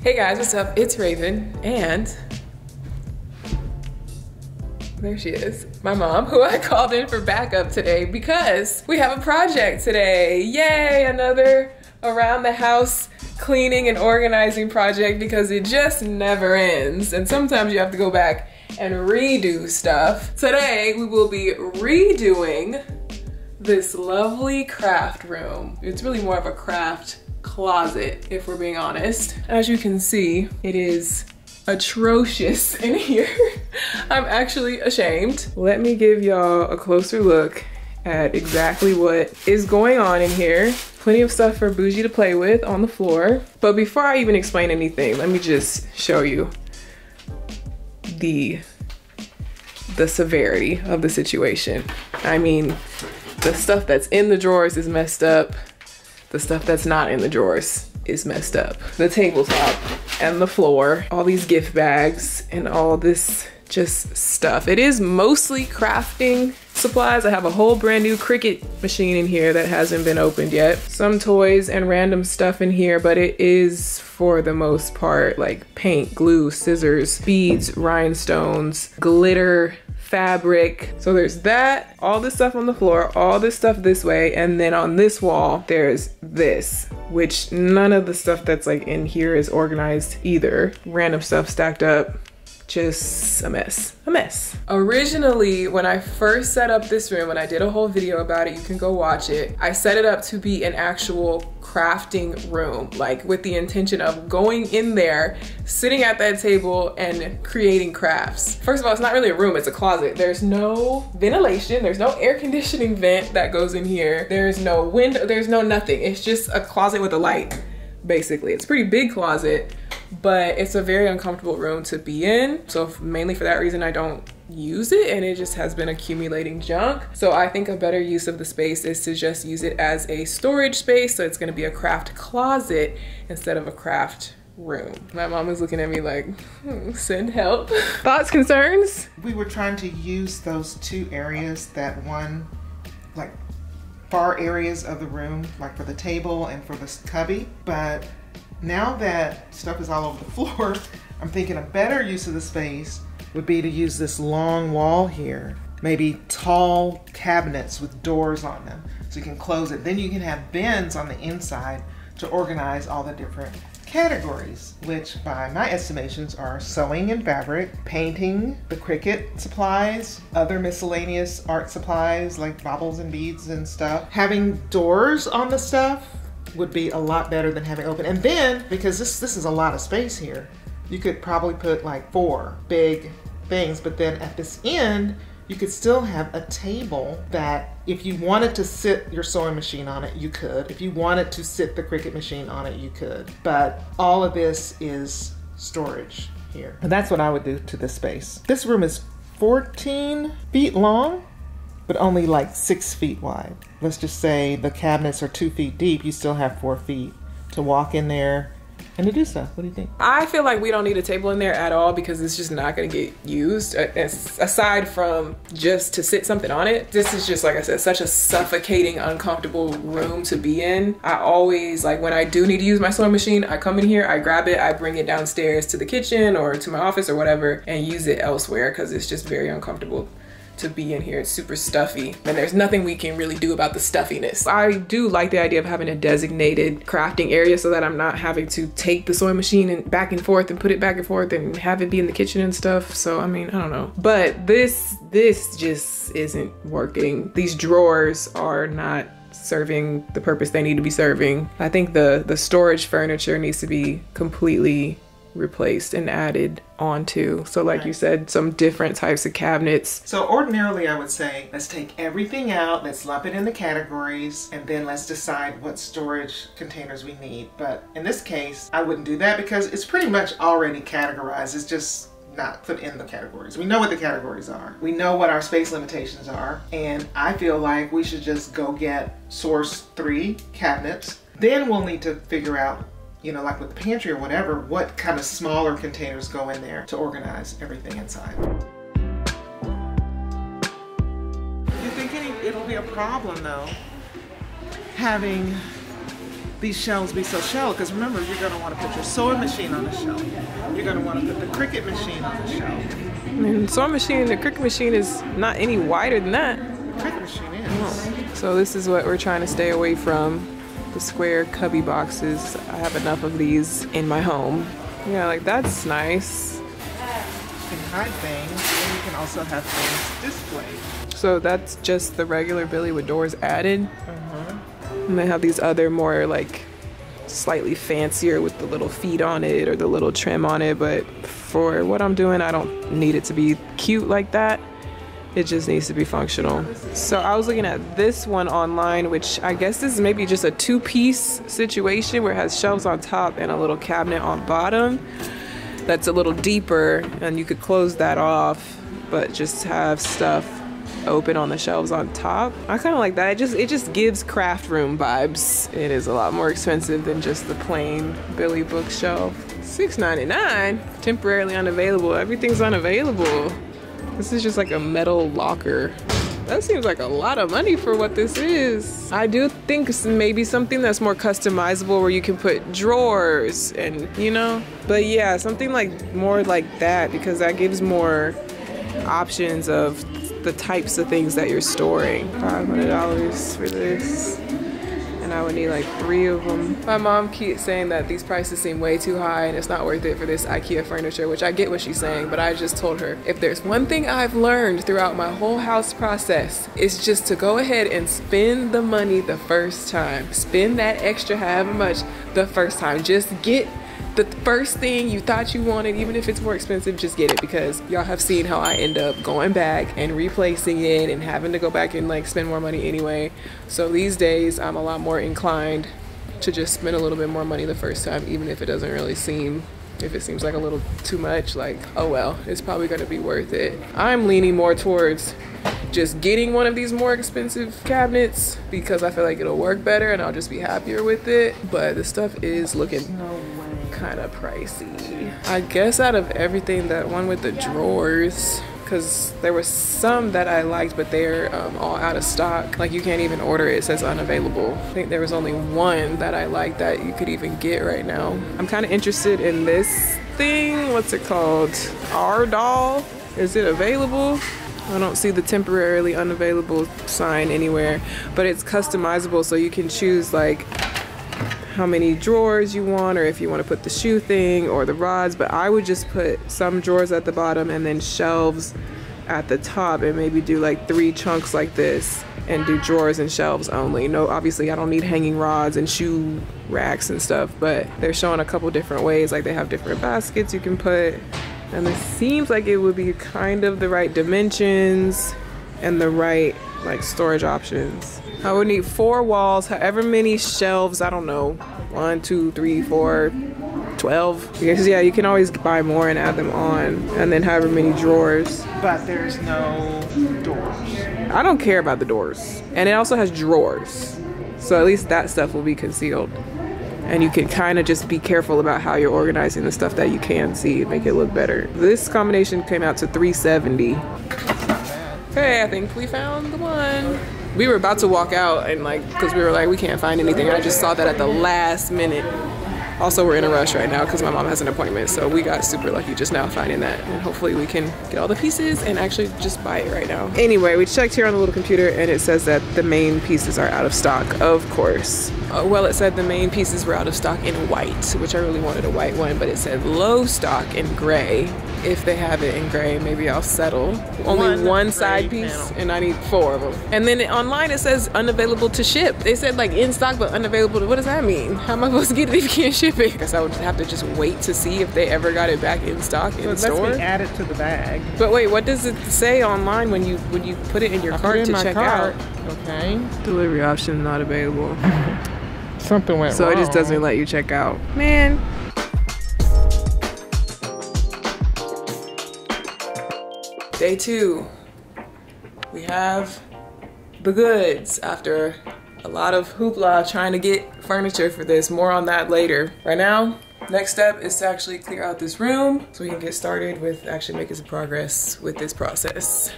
Hey guys, what's up? It's Raven, and there she is, my mom, who I called in for backup today because we have a project today. Yay, another around the house cleaning and organizing project because it just never ends. And sometimes you have to go back and redo stuff. Today, we will be redoing this lovely craft room. It's really more of a craft closet, if we're being honest. As you can see, it is atrocious in here. I'm actually ashamed. Let me give y'all a closer look at exactly what is going on in here. Plenty of stuff for Bougie to play with on the floor. But before I even explain anything, let me just show you the severity of the situation. I mean, the stuff that's in the drawers is messed up. The stuff that's not in the drawers is messed up. The tabletop and the floor, all these gift bags and all this just stuff. It is mostly crafting supplies. I have a whole brand new Cricut machine in here that hasn't been opened yet. Some toys and random stuff in here, but it is for the most part like paint, glue, scissors, beads, rhinestones, glitter, fabric. So there's that, all this stuff on the floor, all this stuff this way, and then on this wall there's this, which none of the stuff that's like in here is organized either. Random stuff stacked up, just a mess, a mess. Originally, when I first set up this room, and I did a whole video about it, you can go watch it, I set it up to be an actual crafting room, like with the intention of going in there, sitting at that table and creating crafts. First of all, it's not really a room, it's a closet. There's no ventilation, there's no air conditioning vent that goes in here, there's no window, there's no nothing. It's just a closet with a light, basically. It's a pretty big closet, but it's a very uncomfortable room to be in. So mainly for that reason, I don't use it, and it just has been accumulating junk. So I think a better use of the space is to just use it as a storage space. So it's gonna be a craft closet instead of a craft room. My mom is looking at me like, send help. Thoughts, concerns? We were trying to use those two areas, that one, like far areas of the room, like for the table and for the cubby, but now that stuff is all over the floor, I'm thinking a better use of the space would be to use this long wall here. Maybe tall cabinets with doors on them so you can close it. Then you can have bins on the inside to organize all the different categories, which by my estimations are sewing and fabric, painting, the Cricut supplies, other miscellaneous art supplies like baubles and beads and stuff. Having doors on the stuff would be a lot better than having open. And then, because this is a lot of space here, you could probably put like 4 big things, but then at this end, you could still have a table that if you wanted to sit your sewing machine on it, you could. If you wanted to sit the Cricut machine on it, you could. But all of this is storage here. And that's what I would do to this space. This room is 14 feet long, but only like 6 feet wide. Let's just say the cabinets are 2 feet deep, you still have 4 feet to walk in there and to do stuff. What do you think? I feel like we don't need a table in there at all because it's just not gonna get used. Aside from just to sit something on it, this is just, like I said, such a suffocating, uncomfortable room to be in. I always, like when I do need to use my sewing machine, I come in here, I grab it, I bring it downstairs to the kitchen or to my office or whatever and use it elsewhere because it's just very uncomfortable to be in here. It's super stuffy and there's nothing we can really do about the stuffiness. I do like the idea of having a designated crafting area so that I'm not having to take the sewing machine and back and forth and put it back and forth and have it be in the kitchen and stuff. So I mean, I don't know, but this just isn't working. These drawers are not serving the purpose they need to be serving. I think the storage furniture needs to be completely replaced and added onto. So like you said, some different types of cabinets. So ordinarily I would say, let's take everything out, let's lump it into categories, and then let's decide what storage containers we need. But in this case, I wouldn't do that because it's pretty much already categorized. It's just not put in the categories. We know what the categories are. We know what our space limitations are. And I feel like we should just go get source 3 cabinets. Then we'll need to figure out, you know, like with the pantry or whatever, what kind of smaller containers go in there to organize everything inside. You think it'll be a problem though, having these shelves be so shallow, because remember, you're going to want to put your sewing machine on the shelf. You're going to want to put the Cricut machine on the shelf. And the sewing machine, the Cricut machine is not any wider than that. The Cricut machine is. So this is what we're trying to stay away from. The square cubby boxes. I have enough of these in my home. Yeah, like that's nice. You can hide things, and you can also have things displayed. So that's just the regular Billy with doors added. And they have these other more like slightly fancier with the little feet on it or the little trim on it, but for what I'm doing, I don't need it to be cute like that. It just needs to be functional. So I was looking at this one online, which I guess this is maybe just a two-piece situation where it has shelves on top and a little cabinet on bottom that's a little deeper, and you could close that off but just have stuff open on the shelves on top. I kind of like that. It just gives craft room vibes. It is a lot more expensive than just the plain Billy bookshelf. $6.99, temporarily unavailable. Everything's unavailable. This is just like a metal locker. That seems like a lot of money for what this is. I do think maybe something that's more customizable where you can put drawers and, you know, but yeah, something like more like that, because that gives more options of the types of things that you're storing. $500 for this. And I would need like 3 of them. My mom keeps saying that these prices seem way too high and it's not worth it for this Ikea furniture, which I get what she's saying, but I just told her, if there's one thing I've learned throughout my whole house process, it's just to go ahead and spend the money the first time. Spend that extra however much the first time. Just get the first thing you thought you wanted, even if it's more expensive, just get it, because y'all have seen how I end up going back and replacing it and having to go back and like spend more money anyway. So these days I'm a lot more inclined to just spend a little bit more money the first time, even if it doesn't really seem, if it seems like a little too much, like, oh well, it's probably gonna be worth it. I'm leaning more towards just getting one of these more expensive cabinets because I feel like it'll work better and I'll just be happier with it. But the stuff is looking kind of pricey. I guess out of everything, that one with the drawers, because there was some that I liked, but they're all out of stock. Like you can't even order it, it says unavailable. I think there was only one that I liked that you could even get right now. I'm kind of interested in this thing. What's it called? Our doll. Is it available? I don't see the temporarily unavailable sign anywhere, but it's customizable, so you can choose like how many drawers you want, or if you want to put the shoe thing or the rods. But I would just put some drawers at the bottom and then shelves at the top, and maybe do like 3 chunks like this and do drawers and shelves only. No, obviously I don't need hanging rods and shoe racks and stuff, but they're showing a couple different ways. Like they have different baskets you can put, and it seems like it would be kind of the right dimensions and the right like storage options. I would need 4 walls, however many shelves, I don't know, 1, 2, 3, 4, 12. Because yeah, you can always buy more and add them on, and then however many drawers. But there's no doors. I don't care about the doors. And it also has drawers, so at least that stuff will be concealed. And you can kind of just be careful about how you're organizing the stuff that you can see, make it look better. This combination came out to $370. Hey, I think we found the one. We were about to walk out and like, cause we were like, we can't find anything. I just saw that at the last minute. Also, we're in a rush right now because my mom has an appointment, so we got super lucky just now finding that, and hopefully we can get all the pieces and actually just buy it right now. Anyway, we checked here on the little computer and it says that the main pieces are out of stock, of course. Well, it said the main pieces were out of stock in white, which I really wanted a white one, but it said low stock in gray. If they have it in gray, maybe I'll settle. Only one side piece, and I need 4 of them. And then online it says unavailable to ship. They said like in stock but unavailable to, what does that mean? How am I supposed to get it if you can't ship it? I guess I would have to just wait to see if they ever got it back in stock in store. Let's add it to the bag. But wait, what does it say online when you put it in your cart to check out? Okay. Delivery option not available. Something went wrong. So it just doesn't let you check out. Man. Day 2. We have the goods after a lot of hoopla trying to get furniture for this. More on that later. Right now, next step is to actually clear out this room so we can get started with actually making some progress with this process.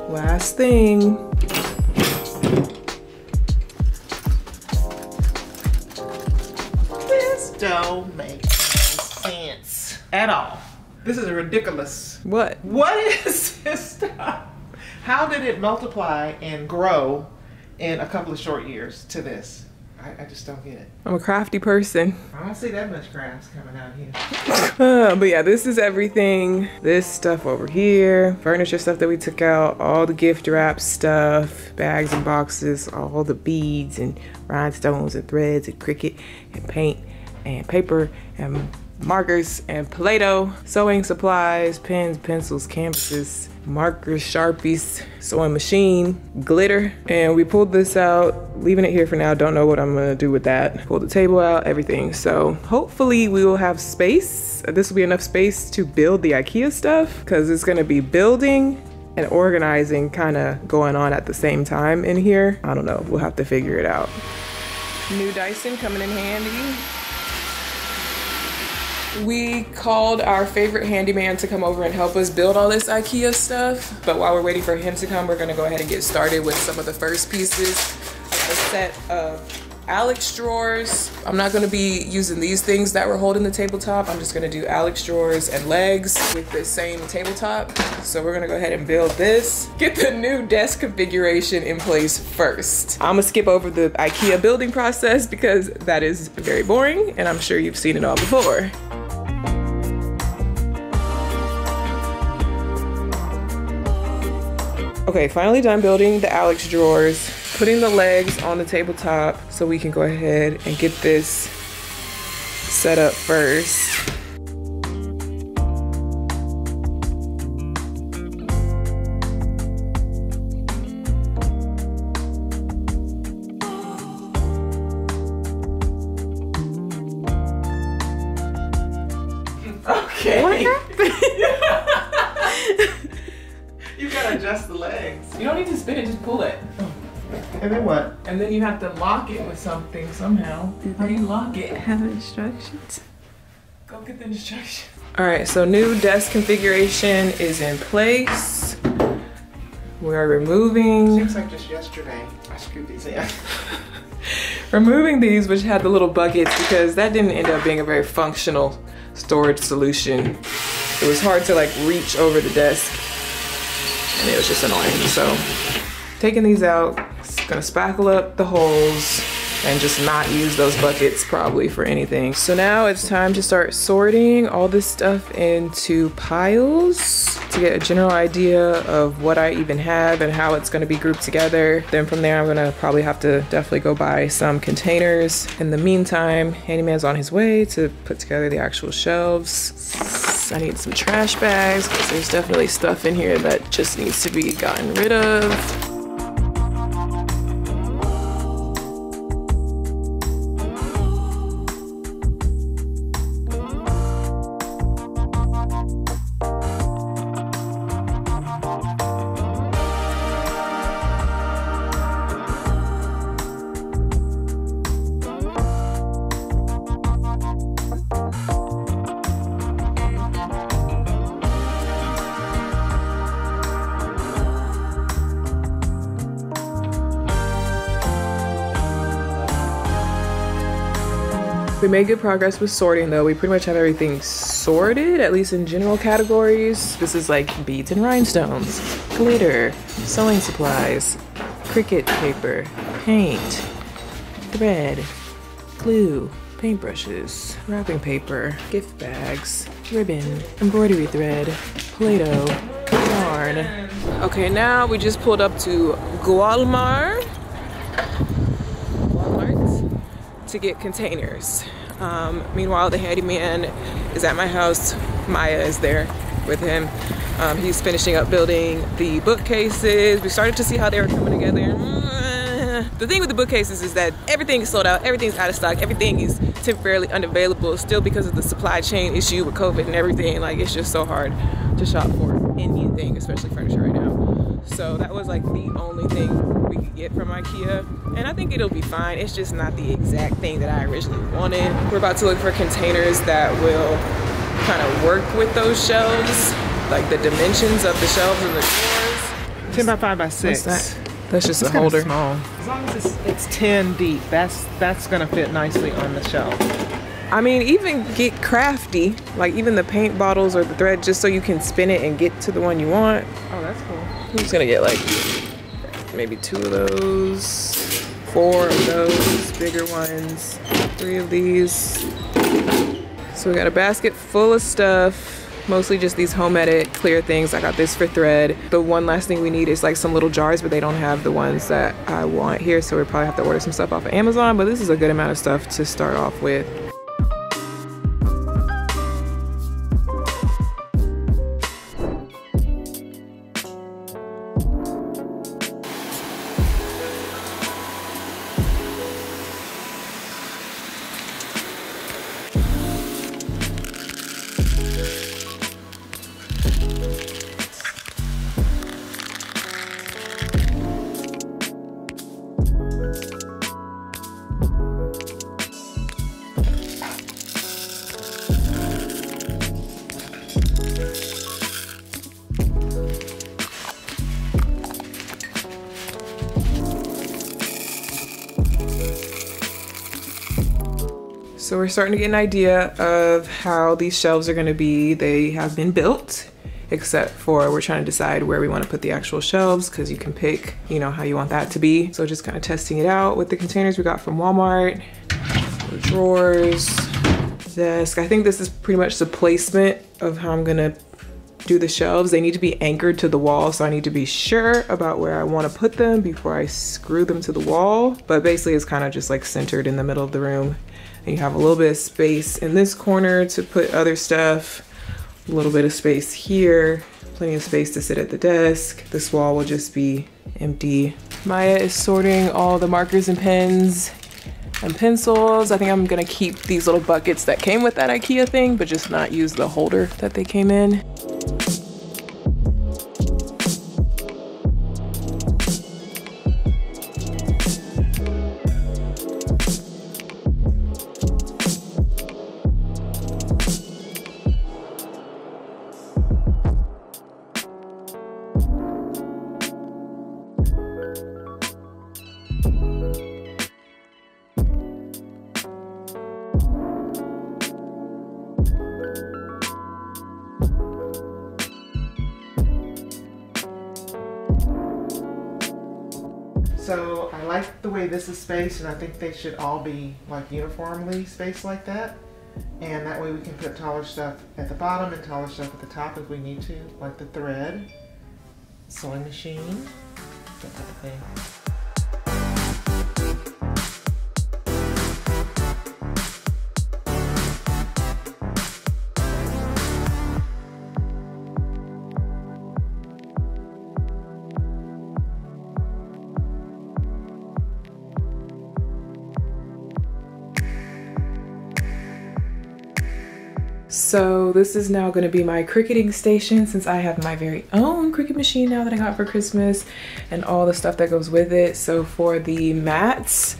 Last thing. This don't make no sense at all. This is ridiculous. What? What is this stuff? How did it multiply and grow in a couple of short years to this? I just don't get it. I'm a crafty person. I don't see that much crafts coming out here. But yeah, this is everything. This stuff over here, furniture stuff that we took out, all the gift wrap stuff, bags and boxes, all the beads and rhinestones and threads and Cricut and paint and paper and markers and Play-Doh, sewing supplies, pens, pencils, canvases, markers, Sharpies, sewing machine, glitter. And we pulled this out, leaving it here for now. Don't know what I'm gonna do with that. Pulled the table out, everything. So hopefully we will have space. This will be enough space to build the IKEA stuff, because it's gonna be building and organizing kind of going on at the same time in here. I don't know, we'll have to figure it out. New Dyson coming in handy. We called our favorite handyman to come over and help us build all this IKEA stuff. But while we're waiting for him to come, we're gonna go ahead and get started with some of the first pieces. I got a set of Alex drawers. I'm not gonna be using these things that were holding the tabletop. I'm just gonna do Alex drawers and legs with the same tabletop. So we're gonna go ahead and build this. Get the new desk configuration in place first. I'm gonna skip over the IKEA building process because that is very boring and I'm sure you've seen it all before. Okay, finally done building the Alex drawers, putting the legs on the tabletop so we can go ahead and get this set up first. Okay. What happened? You gotta adjust the legs. You don't need to spin it, just pull it. And then what? And then you have to lock it with something somehow. How do you lock it? Have instructions. Go get the instructions. All right, so new desk configuration is in place. We are removing. Seems like just yesterday I screwed these in. Removing these, which had the little buckets, because that didn't end up being a very functional storage solution. It was hard to like reach over the desk and it was just annoying. So taking these out, gonna spackle up the holes and just not use those buckets probably for anything. So now it's time to start sorting all this stuff into piles to get a general idea of what I even have and how it's gonna be grouped together. Then from there, I'm gonna probably have to definitely go buy some containers. In the meantime, handyman's on his way to put together the actual shelves. I need some trash bags because there's definitely stuff in here that just needs to be gotten rid of. We made good progress with sorting though. We pretty much have everything sorted, at least in general categories. This is like beads and rhinestones, glitter, sewing supplies, Cricut paper, paint, thread, glue, paintbrushes, wrapping paper, gift bags, ribbon, embroidery thread, Play-Doh, yarn. Okay, now we just pulled up to Walmart to get containers. Meanwhile, the handyman is at my house. Maya is there with him. He's finishing up building the bookcases. We started to see how they were coming together. The thing with the bookcases is that everything is sold out, everything's out of stock, everything is temporarily unavailable still because of the supply chain issue with COVID and everything. Like, it's just so hard to shop for anything, especially furniture right now. So that was like the only thing we could get from Ikea. And I think it'll be fine. It's just not the exact thing that I originally wanted. We're about to look for containers that will kind of work with those shelves, like the dimensions of the shelves and the drawers. 10 by 5 by 6. What's that? That's just a It's holder. small. As long as it's 10 deep, that's gonna fit nicely on the shelf. I mean, even get crafty, like even the paint bottles or the thread, just so you can spin it and get to the one you want. Oh, that's cool. I'm just gonna get like maybe 2 of those, 4 of those bigger ones, 3 of these. So we got a basket full of stuff. Mostly just these home edit clear things. I got this for thread. The one last thing we need is like some little jars, but they don't have the ones that I want here. So we probably have to order some stuff off of Amazon, but this is a good amount of stuff to start off with. So we're starting to get an idea of how these shelves are going to be. They have been built, except for we're trying to decide where we want to put the actual shelves, because you can pick, you know, how you want that to be. So just kind of testing it out with the containers we got from Walmart, the drawers, desk. I think this is pretty much the placement of how I'm going to do the shelves. They need to be anchored to the wall, so I need to be sure about where I want to put them before I screw them to the wall. But basically it's kind of just like centered in the middle of the room. And you have a little bit of space in this corner to put other stuff, a little bit of space here, plenty of space to sit at the desk. This wall will just be empty. Maya is sorting all the markers and pens and pencils. I think I'm gonna keep these little buckets that came with that Ikea thing, but just not use the holder that they came in. So I like the way this is spaced, and I think they should all be like uniformly spaced like that. And that way we can put taller stuff at the bottom and taller stuff at the top if we need to, like the thread, sewing machine, that type of thing. So this is now going to be my cricketing station, since I have my very own Cricut machine now that I got for Christmas and all the stuff that goes with it. So for the mats,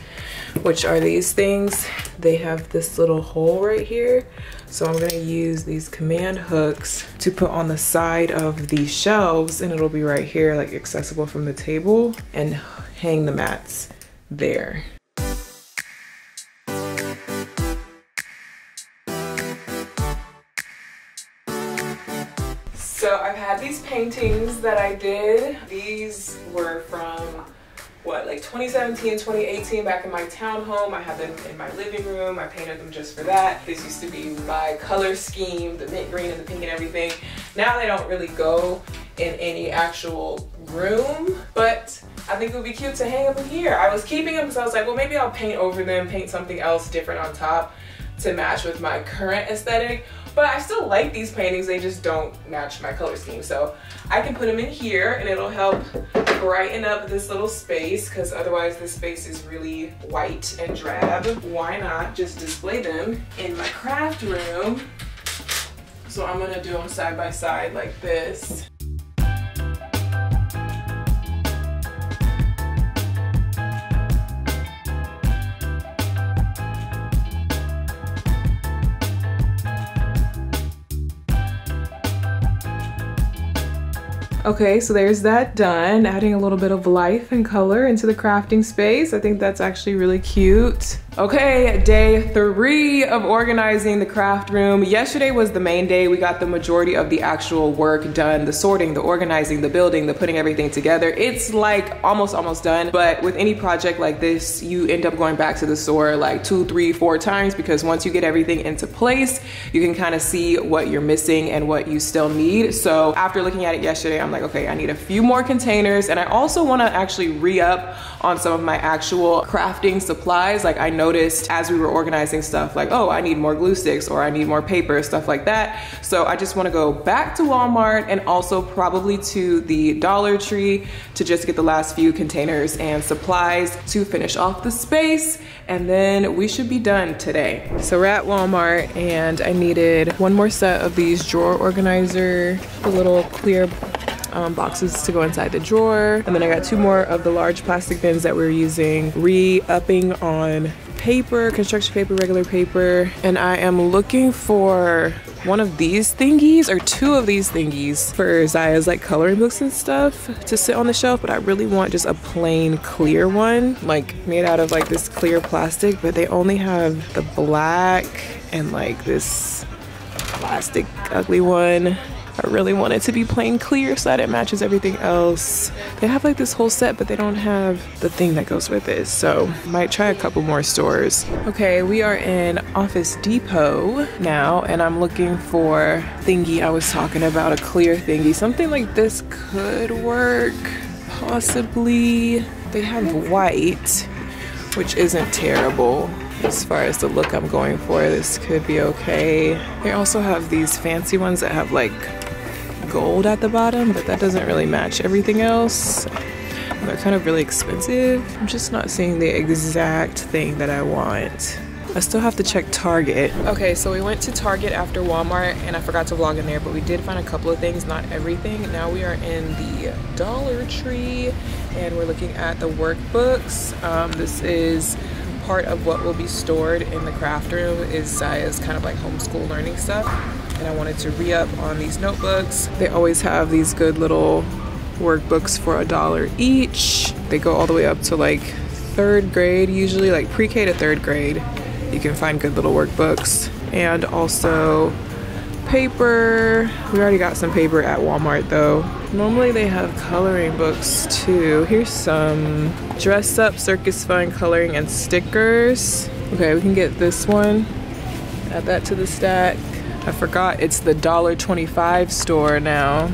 which are these things, they have this little hole right here. So I'm going to use these command hooks to put on the side of the shelves, and it'll be right here, like accessible from the table, and hang the mats there. So I've had these paintings that I did. These were from what, like 2017, 2018, back in my townhome. I had them in my living room. I painted them just for that. This used to be my color scheme, the mint green and the pink and everything. Now they don't really go in any actual room, but I think it would be cute to hang them in here. I was keeping them because I was like, well, maybe I'll paint over them, paint something else different on top to match with my current aesthetic. But I still like these paintings, they just don't match my color scheme. So I can put them in here and it'll help brighten up this little space, because otherwise this space is really white and drab. Why not just display them in my craft room? So I'm gonna do them side by side like this. Okay, so there's that done. Adding a little bit of life and color into the crafting space. I think that's actually really cute. Okay, day 3 of organizing the craft room. Yesterday was the main day. We got the majority of the actual work done, the sorting, the organizing, the building, the putting everything together. It's like almost done, but with any project like this, you end up going back to the store like 2, 3, 4 times, because once you get everything into place, you can kind of see what you're missing and what you still need. So after looking at it yesterday, I'm like, okay, I need a few more containers, and I also want to actually re-up on some of my actual crafting supplies. Like I noticed as we were organizing stuff, like, oh, I need more glue sticks or I need more paper, stuff like that. So I just want to go back to Walmart and also probably to the Dollar Tree to just get the last few containers and supplies to finish off the space, and then we should be done today. So we're at Walmart and I needed one more set of these drawer organizer, the little clear boxes to go inside the drawer. And then I got 2 more of the large plastic bins that we're using, re-upping on paper, construction paper, regular paper. And I am looking for one of these thingies or 2 of these thingies for Ziya's like coloring books and stuff to sit on the shelf, but I really want just a plain clear one, like made out of like this clear plastic, but they only have the black and like this plastic ugly one. I really want it to be plain clear so that it matches everything else. They have like this whole set, but they don't have the thing that goes with it. So might try a couple more stores. Okay, we are in Office Depot now, and I'm looking for thingy I was talking about, a clear thingy. Something like this could work, possibly. They have white, which isn't terrible. As far as the look I'm going for, this could be okay. They also have these fancy ones that have like gold at the bottom, but that doesn't really match everything else. And they're kind of really expensive. I'm just not seeing the exact thing that I want. I still have to check Target. Okay, so we went to Target after Walmart, and I forgot to vlog in there, but we did find a couple of things, not everything. Now we are in the Dollar Tree, and we're looking at the workbooks. This is part of what will be stored in the craft room, is Ziya's kind of like homeschool learning stuff, and I wanted to re-up on these notebooks. They always have these good little workbooks for $1 each. They go all the way up to like 3rd grade, usually like pre-K to 3rd grade. You can find good little workbooks, and also paper. We already got some paper at Walmart though. Normally they have coloring books too. Here's some dress up circus fun coloring and stickers. Okay, we can get this one. Add that to the stack. I forgot it's the $1.25 store now.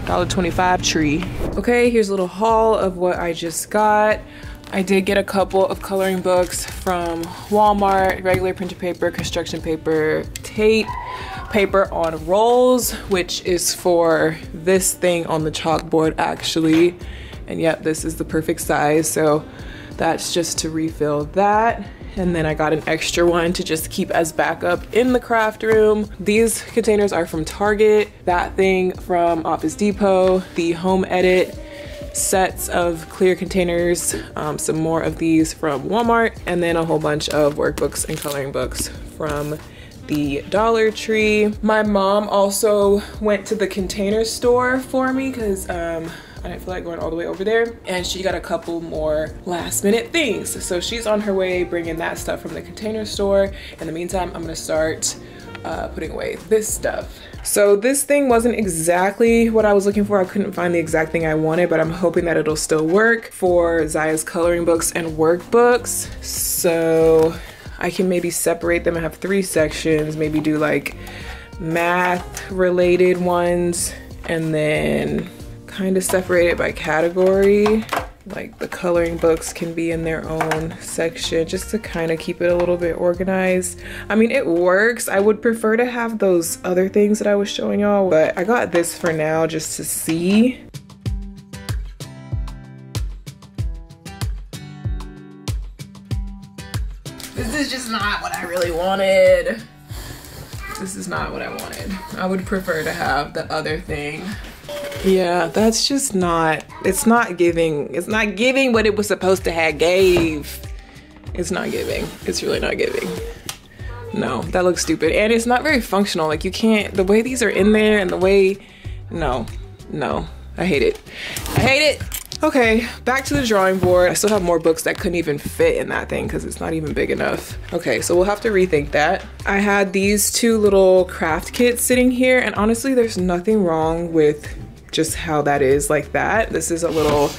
$1.25 tree. Okay, here's a little haul of what I just got. I did get a couple of coloring books from Walmart, regular printer paper, construction paper, tape, paper on rolls, which is for this thing on the chalkboard actually. And yep, this is the perfect size, so that's just to refill that. And then I got an extra one to just keep as backup in the craft room. These containers are from Target, that thing from Office Depot, the Home Edit sets of clear containers, some more of these from Walmart, and then a whole bunch of workbooks and coloring books from the Dollar Tree. My mom also went to the container store for me because I didn't feel like going all the way over there, and she got a couple more last minute things. So she's on her way bringing that stuff from the container store. In the meantime, I'm gonna start putting away this stuff. So this thing wasn't exactly what I was looking for. I couldn't find the exact thing I wanted, but I'm hoping that it'll still work for Ziya's coloring books and workbooks. So I can maybe separate them and have 3 sections, maybe do like math related ones, and then kind of separate it by category. Like the coloring books can be in their own section just to kind of keep it a little bit organized. I mean, it works. I would prefer to have those other things that I was showing y'all, but I got this for now just to see. This is just not what I really wanted. This is not what I wanted. I would prefer to have the other thing. Yeah, that's just not, it's not giving what it was supposed to have gave. It's not giving. It's really not giving. No, that looks stupid. And it's not very functional. Like you can't, the way these are in there and the way, no, I hate it. I hate it. Okay, back to the drawing board. I still have more books that couldn't even fit in that thing because it's not even big enough. Okay, so we'll have to rethink that. I had these two little craft kits sitting here, and honestly, there's nothing wrong with just how that is like that. This is a little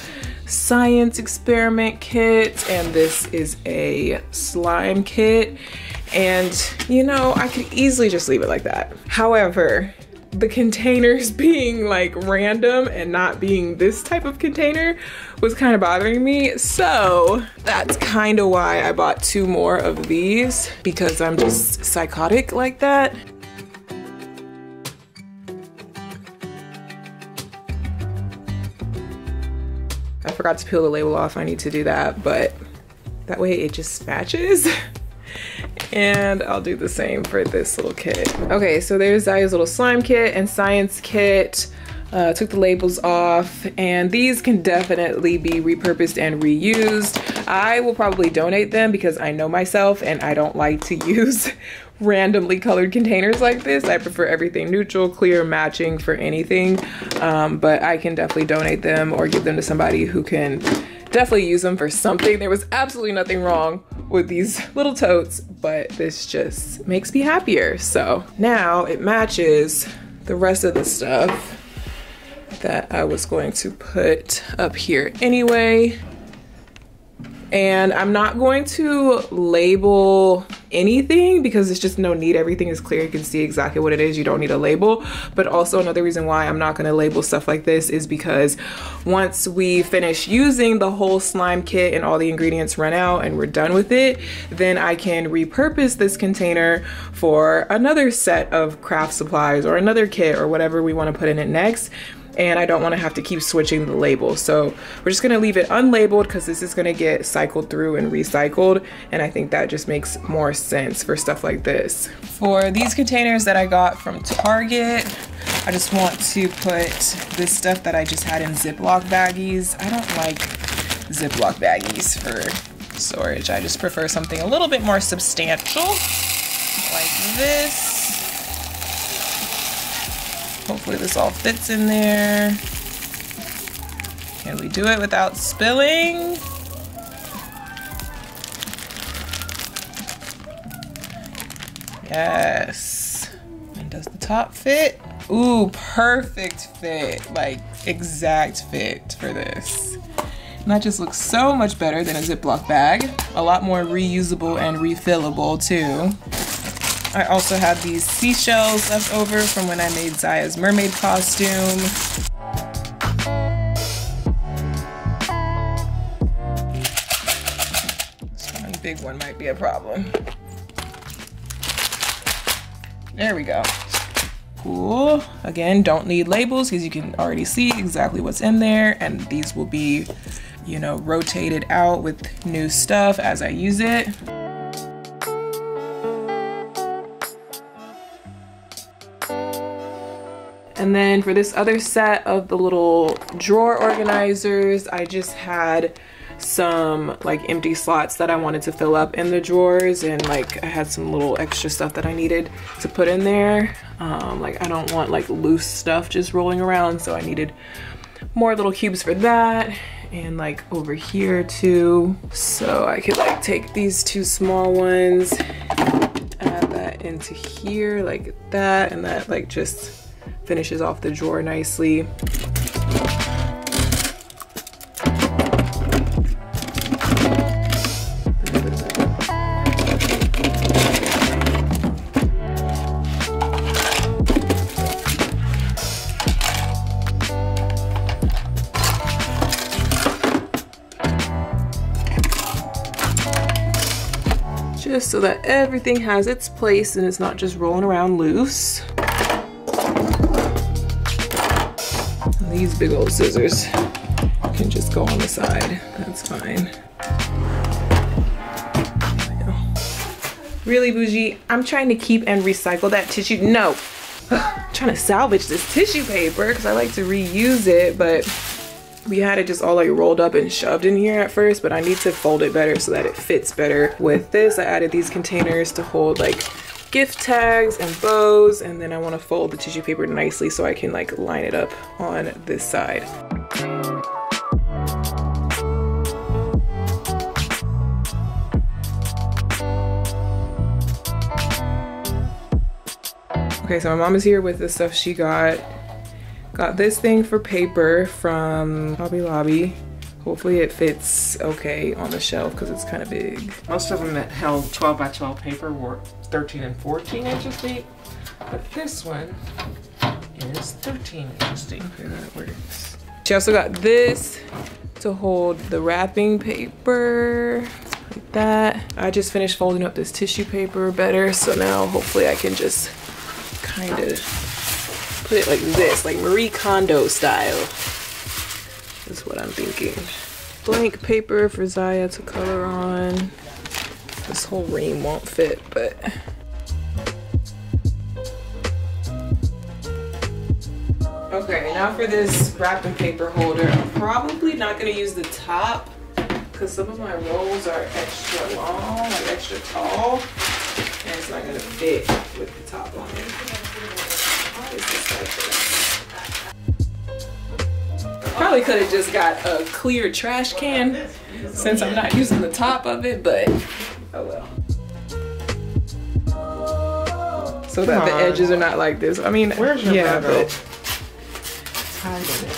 science experiment kit, and this is a slime kit. And you know, I could easily just leave it like that. However, the containers being like random and not being this type of container was kind of bothering me. So that's kind of why I bought two more of these, because I'm just psychotic like that. I forgot to peel the label off. I need to do that, but that way it just matches. And I'll do the same for this little kit. Okay, so there's Ziya's little slime kit and science kit. Took the labels off, and these can definitely be repurposed and reused. I will probably donate them because I know myself and I don't like to use randomly colored containers like this. I prefer everything neutral, clear, matching for anything. But I can definitely donate them or give them to somebody who can definitely use them for something. There was absolutely nothing wrong with these little totes, but this just makes me happier. So now it matches the rest of the stuff that I was going to put up here anyway. And I'm not going to label anything because there's just no need. Everything is clear. You can see exactly what it is. You don't need a label. But also another reason why I'm not going to label stuff like this is because once we finish using the whole slime kit and all the ingredients run out and we're done with it, then I can repurpose this container for another set of craft supplies or another kit or whatever we want to put in it next. And I don't want to have to keep switching the label. So we're just going to leave it unlabeled because this is going to get cycled through and recycled. And I think that just makes more sense for stuff like this. For these containers that I got from Target, I just want to put this stuff that I just had in Ziploc baggies. I don't like Ziploc baggies for storage. I just prefer something a little bit more substantial like this. Hopefully this all fits in there. Can we do it without spilling? Yes. And does the top fit? Ooh, perfect fit. Like exact fit for this. And that just looks so much better than a Ziploc bag. A lot more reusable and refillable too. I also have these seashells left over from when I made Ziya's mermaid costume. This one big one might be a problem. There we go. Cool. Again, don't need labels because you can already see exactly what's in there, and these will be, you know, rotated out with new stuff as I use it. And then for this other set of the little drawer organizers, I just had some like empty slots that I wanted to fill up in the drawers, and like I had some little extra stuff that I needed to put in there. Like I don't want like loose stuff just rolling around, so I needed more little cubes for that. And like over here too. So I could like take these two small ones, add that into here like that, and that like just finishes off the drawer nicely. Just so that everything has its place and it's not just rolling around loose. These big old scissors can just go on the side. That's fine. There we go. Really, bougie? I'm trying to keep and recycle that tissue. No, I'm trying to salvage this tissue paper because I like to reuse it, but we had it just all like rolled up and shoved in here at first, but I need to fold it better so that it fits better. With this, I added these containers to hold like gift tags and bows, and then I want to fold the tissue paper nicely so I can like line it up on this side. Okay, so my mom is here with the stuff she got. Got this thing for paper from Hobby Lobby. Hopefully it fits okay on the shelf because it's kind of big. Most of them that held 12 by 12 paper were 13 and 14 inches deep, but this one is 13 inches deep. Okay, that works. She also got this to hold the wrapping paper, like that. I just finished folding up this tissue paper better, so now hopefully I can just kind of put it like this, like Marie Kondo style. That's what I'm thinking. Blank paper for Ziya to color on. This whole ream won't fit, but. Okay, now for this wrapping paper holder. I'm probably not gonna use the top because some of my rolls are extra long, like extra tall, and it's not gonna fit with the top on it. Why is this like this? I probably could have just got a clear trash can since I'm not using the top of it, but oh well. So that the edges are not like this. I mean, where's your Virgo? But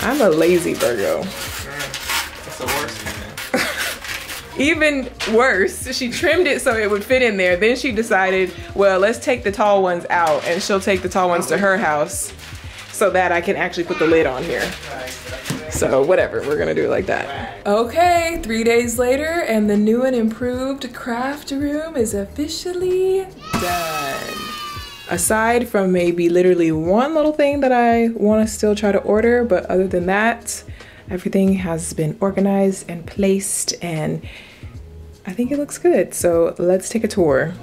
I'm a lazy Virgo. That's the worst thing. Even worse, she trimmed it so it would fit in there. Then she decided, well, let's take the tall ones out, and she'll take the tall ones to her house so that I can actually put the lid on here. So whatever, we're gonna do it like that. Okay, 3 days later, and the new and improved craft room is officially done. Aside from maybe literally one little thing that I want to still try to order, but other than that, everything has been organized and placed, and I think it looks good. So let's take a tour.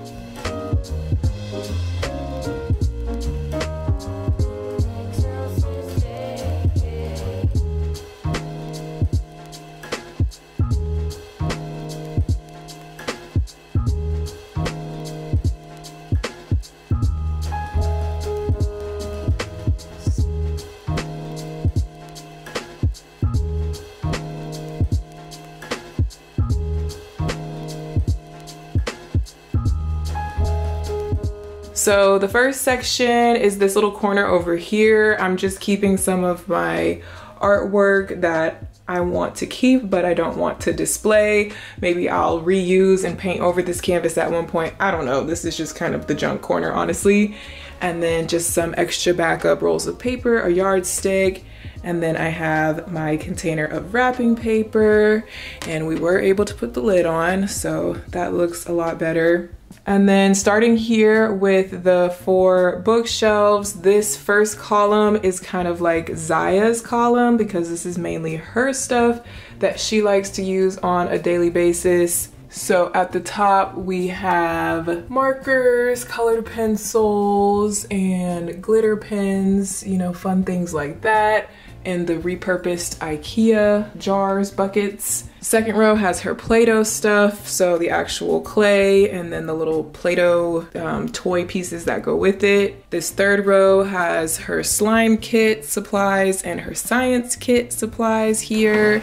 So the first section is this little corner over here. I'm just keeping some of my artwork that I want to keep, but I don't want to display. Maybe I'll reuse and paint over this canvas at one point. I don't know. This is just kind of the junk corner, honestly. And then just some extra backup rolls of paper, a yardstick, and then I have my container of wrapping paper, and we were able to put the lid on, so that looks a lot better. And then starting here with the 4 bookshelves, this first column is kind of like Ziya's column because this is mainly her stuff that she likes to use on a daily basis. So at the top we have markers, colored pencils, and glitter pens, you know, fun things like that. And the repurposed Ikea jars, buckets. Second row has her Play-Doh stuff, so the actual clay and then the little Play-Doh toy pieces that go with it. This third row has her slime kit supplies and her science kit supplies here.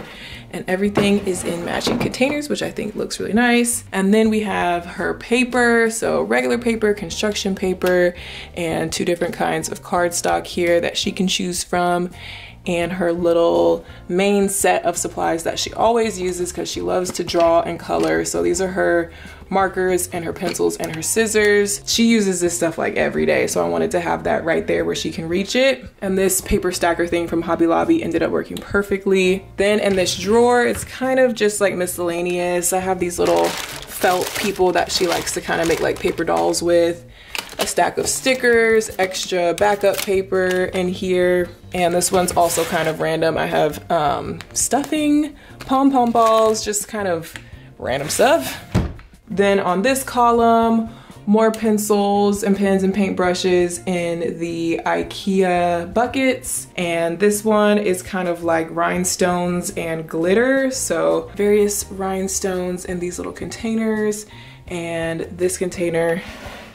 And everything is in matching containers, which I think looks really nice. And then we have her paper, so regular paper, construction paper, and 2 different kinds of cardstock here that she can choose from. And her little main set of supplies that she always uses because she loves to draw and color. So these are her markers and her pencils and her scissors. She uses this stuff like every day, so I wanted to have that right there where she can reach it. And this paper stacker thing from Hobby Lobby ended up working perfectly. Then in this drawer, it's kind of just like miscellaneous. I have these little felt people that she likes to kind of make like paper dolls with. A stack of stickers, extra backup paper in here. And this one's also kind of random. I have stuffing, pom-pom balls, just kind of random stuff. Then on this column, more pencils and pens and paintbrushes in the Ikea buckets. And this one is kind of like rhinestones and glitter. So various rhinestones in these little containers. And this container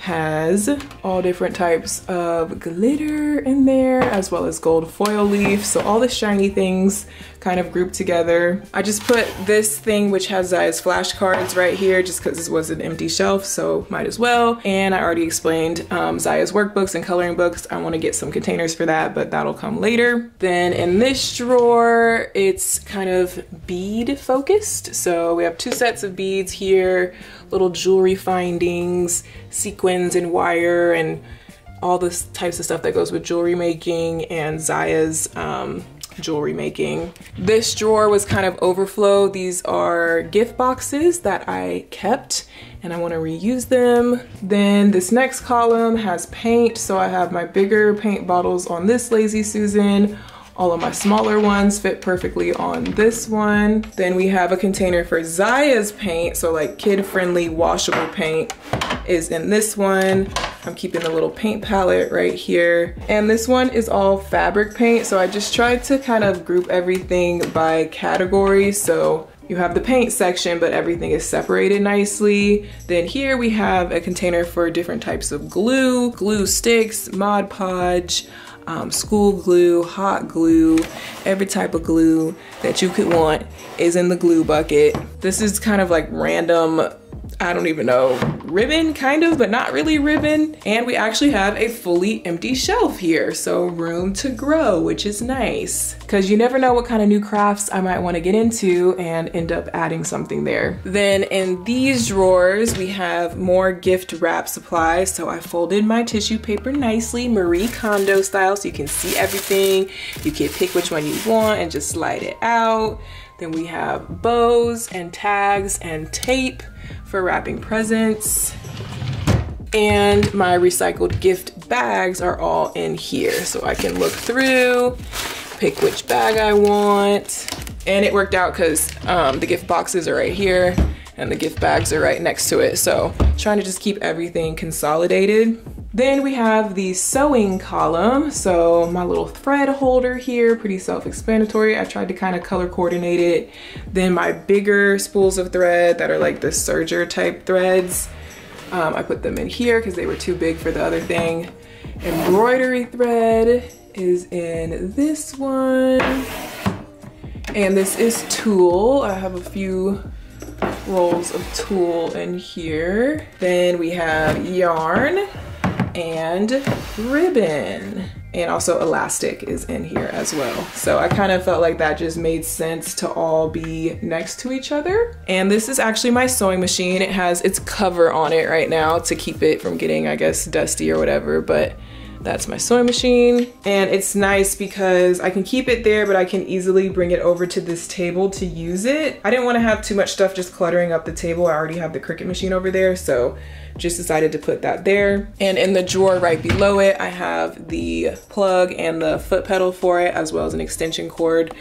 has all different types of glitter in there, as well as gold foil leaf. So all the shiny things kind of grouped together. I just put this thing, which has Ziya's flashcards right here, just because this was an empty shelf, so might as well. And I already explained Ziya's workbooks and coloring books. I want to get some containers for that, but that'll come later. Then in this drawer, it's kind of bead focused. So we have 2 sets of beads here, little jewelry findings, sequins and wire, and all the types of stuff that goes with jewelry making and Ziya's jewelry making. This drawer was kind of overflow. These are gift boxes that I kept and I want to reuse them. Then this next column has paint. So I have my bigger paint bottles on this Lazy Susan. All of my smaller ones fit perfectly on this one. Then we have a container for Ziya's paint. So like kid-friendly washable paint is in this one. I'm keeping the little paint palette right here. And this one is all fabric paint. So I just tried to kind of group everything by category. So you have the paint section, but everything is separated nicely. Then here we have a container for different types of glue, glue sticks, Mod Podge, school glue, hot glue, every type of glue that you could want is in the glue bucket. This is kind of like random, I don't even know, ribbon kind of, but not really ribbon. And we actually have a fully empty shelf here. So room to grow, which is nice. Cause you never know what kind of new crafts I might want to get into and end up adding something there. Then in these drawers, we have more gift wrap supplies. So I folded my tissue paper nicely, Marie Kondo style, so you can see everything. You can pick which one you want and just slide it out. Then we have bows and tags and tape for wrapping presents. And my recycled gift bags are all in here. So I can look through, pick which bag I want. And it worked out because the gift boxes are right here and the gift bags are right next to it. So trying to just keep everything consolidated. Then we have the sewing column. So my little thread holder here, pretty self-explanatory. I tried to kind of color coordinate it. Then my bigger spools of thread that are like the serger type threads. I put them in here because they were too big for the other thing. Embroidery thread is in this one. And this is tulle. I have a few rolls of tulle in here. Then we have yarn and ribbon, and also elastic is in here as well. So I kind of felt like that just made sense to all be next to each other. And this is actually my sewing machine. It has its cover on it right now to keep it from getting, I guess, dusty or whatever, but that's my sewing machine. And it's nice because I can keep it there, but I can easily bring it over to this table to use it. I didn't want to have too much stuff just cluttering up the table. I already have the Cricut machine over there, so just decided to put that there. And in the drawer right below it, I have the plug and the foot pedal for it, as well as an extension cord,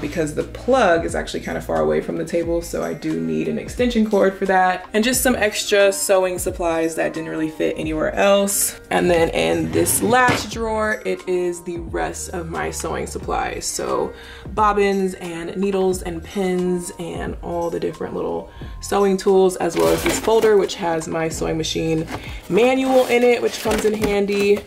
because the plug is actually kind of far away from the table, so I do need an extension cord for that. And just some extra sewing supplies that didn't really fit anywhere else. And then in this last drawer, it is the rest of my sewing supplies. So bobbins and needles and pins and all the different little sewing tools, as well as this folder, which has my sewing machine manual in it, which comes in handy.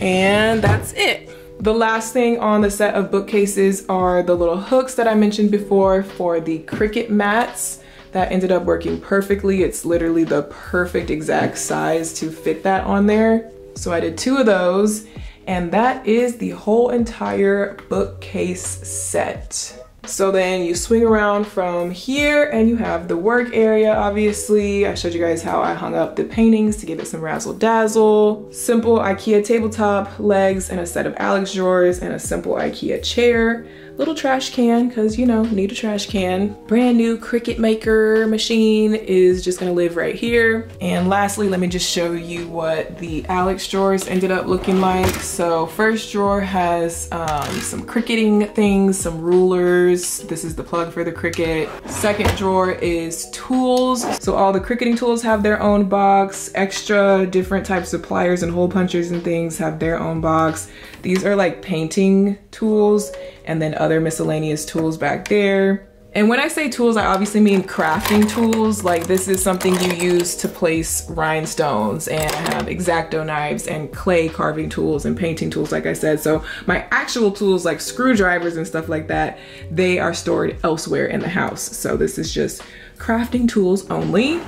And that's it. The last thing on the set of bookcases are the little hooks that I mentioned before for the Cricut mats. That ended up working perfectly. It's literally the perfect exact size to fit that on there. So I did 2 of those, and that is the whole entire bookcase set. So then you swing around from here and you have the work area, obviously. I showed you guys how I hung up the paintings to give it some razzle dazzle. Simple Ikea tabletop, legs, and a set of Alex drawers, and a simple Ikea chair. Little trash can, because you know, need a trash can. Brand new Cricut Maker machine is just gonna live right here. And lastly, let me just show you what the Alex drawers ended up looking like. So first drawer has some cricketing things, some rulers. This is the plug for the Cricut. Second drawer is tools. So all the cricketing tools have their own box. Extra different types of pliers and hole punchers and things have their own box. These are like painting tools, and then other miscellaneous tools back there. And when I say tools, I obviously mean crafting tools. Like this is something you use to place rhinestones, and I have X-Acto knives and clay carving tools and painting tools, like I said. So my actual tools like screwdrivers and stuff like that, they are stored elsewhere in the house. So this is just crafting tools only.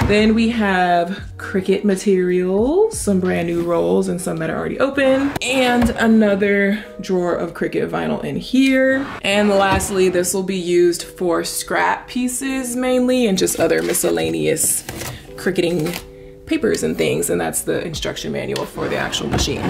Then we have Cricut materials, some brand new rolls and some that are already open, and another drawer of Cricut vinyl in here. And lastly, this will be used for scrap pieces mainly, and just other miscellaneous cricketing papers and things, and that's the instruction manual for the actual machine.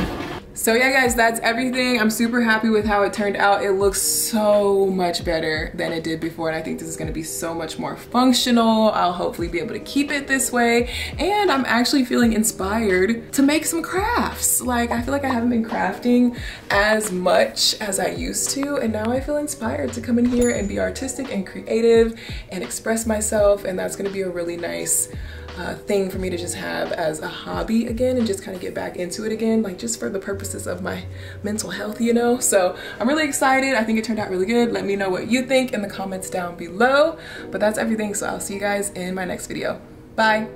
So yeah guys, that's everything. I'm super happy with how it turned out. It looks so much better than it did before, and I think this is gonna be so much more functional. I'll hopefully be able to keep it this way, and I'm actually feeling inspired to make some crafts. Like, I feel like I haven't been crafting as much as I used to, and now I feel inspired to come in here and be artistic and creative and express myself, and that's gonna be a really nice thing for me to just have as a hobby again, and just kind of get back into it again, like just for the purposes of my mental health, you know? So I'm really excited. I think it turned out really good. Let me know what you think in the comments down below. But that's everything, so I'll see you guys in my next video. Bye.